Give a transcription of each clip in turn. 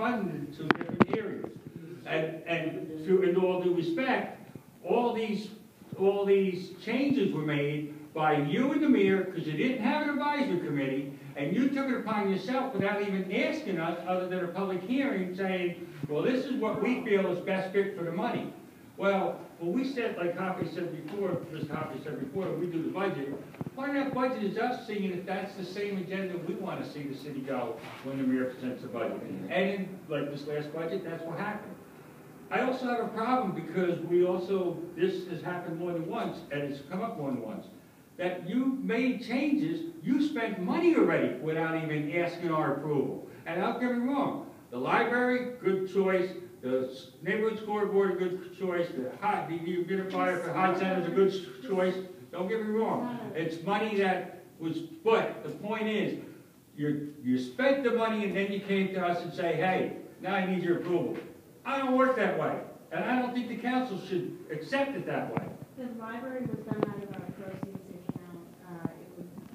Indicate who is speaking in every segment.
Speaker 1: funded to different areas. And to, in all due respect, all these changes were made by you and the mayor because you didn't have an advisory committee, and you took it upon yourself without even asking us, other than a public hearing, saying, well, this is what we feel is best fit for the money. Well, when we said, like Hoppy said before, Mr. Hoppy said before, we do the budget, part of that budget is us seeing if that's the same agenda we want to see the city go when the mayor presents the budget. And in, like this last budget, that's what happened. I also have a problem because this has happened more than once, and it's come up more than once, that you made changes, you spent money already without even asking our approval. And don't get me wrong, the library, good choice, the neighborhood scoreboard, a good choice, the humidifier for hot center is a good choice. Don't get me wrong, it's money that was, but the point is, you spent the money and then you came to us and say, hey, now I need your approval. I don't work that way, and I don't think the council should accept it that way.
Speaker 2: The library was done out of our proceeds account.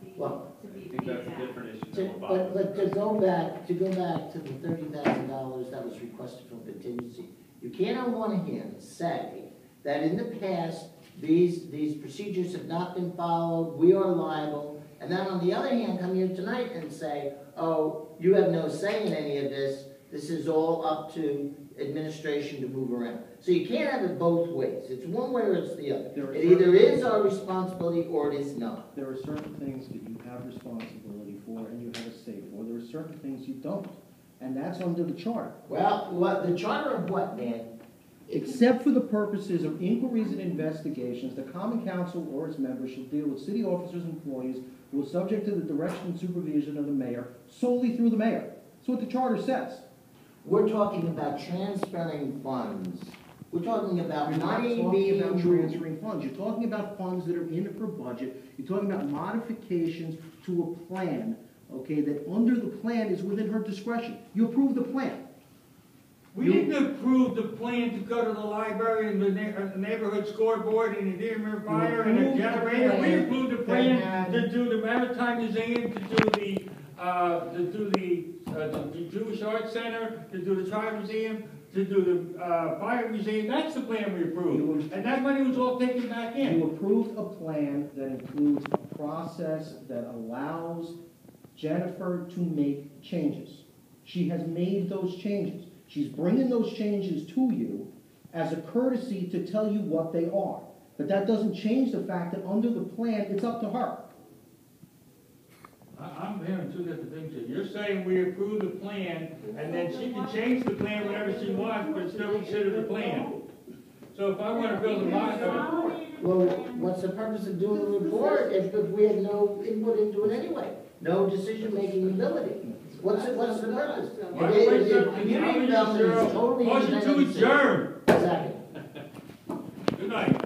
Speaker 2: It would be to be paid
Speaker 3: that's
Speaker 2: back.
Speaker 3: a different issue.
Speaker 4: But to go back to the $30,000 that was requested from contingency, you can't on one hand say that in the past these procedures have not been followed, we are liable, and then on the other hand come here tonight and say, oh, you have no say in any of this. This is all up to administration to move around. So you can't have it both ways. It's one way or it's the other. It either is our responsibility or it is not.
Speaker 5: There are certain things that you have responsibility for and you have a say for. There are certain things you don't. And that's under the charter.
Speaker 4: Well, the charter of what, man?
Speaker 5: Except for the purposes of inquiries and investigations, the Common Council or its members shall deal with city officers and employees who are subject to the direction and supervision of the mayor solely through the mayor. That's what the charter says.
Speaker 4: We're talking about transferring funds. We're talking about
Speaker 5: You're
Speaker 4: money
Speaker 5: not
Speaker 4: being
Speaker 5: talking about
Speaker 4: moved.
Speaker 5: transferring funds. You're talking about funds that are in her budget. You're talking about modifications to a plan, okay, that under the plan is within her discretion. You approve the plan.
Speaker 1: We didn't approve the plan to go to the library and the neighborhood scoreboard and the dehumidifier and the generator. We approved the plan to do the Maritime Museum, to do the Jewish Art Center, to do the Tribe Museum, to do the Fire Museum. That's the plan we approved. And that money was all taken back in.
Speaker 5: You approved a plan that includes a process that allows Jennifer to make changes. She has made those changes. She's bringing those changes to you as a courtesy to tell you what they are. But that doesn't change the fact that under the plan, it's up to her.
Speaker 1: I'm hearing two different things here. You're saying we approve the plan, and then she can change the plan whenever she wants, but still consider the plan. So if I want to build a monument...
Speaker 4: Well, what's the purpose of doing the report if we have no input into it anyway? No decision-making ability. What's the purpose?
Speaker 1: Motion to adjourn.
Speaker 4: Second.
Speaker 1: Good night.